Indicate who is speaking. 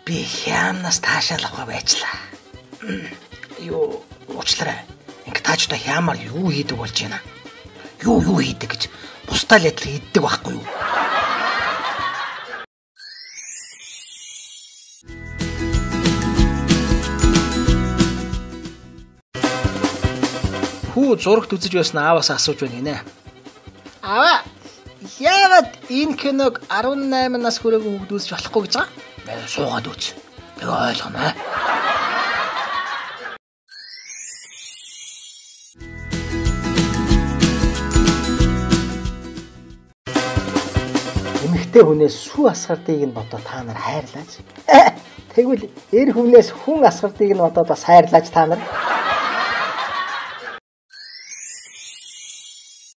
Speaker 1: Би хямнаас таашаалах байжлаа. Юу уучлаарай. Ингээ та ч одоо хямаар юу хийдэг болж байна? Юу хийдэг гэж бусдаа л адил хийдэг байхгүй юу? Хүү зурагт үзэж байсан ааваас асууж байна гинэ. Аваа, яагаад энэ киног 18 нас хүрээгүй хүүхд үзэж болохгүй гэж байгаа? Суугаад үз. Тэгээ ойлгоно. Эмэгтэй хүнээс сүү асгардыг нь бодоод та нар хайрлаач. Тэгвэл эр хүнээс хүн асгардыг нь бодоод бас хайрлаач та нар.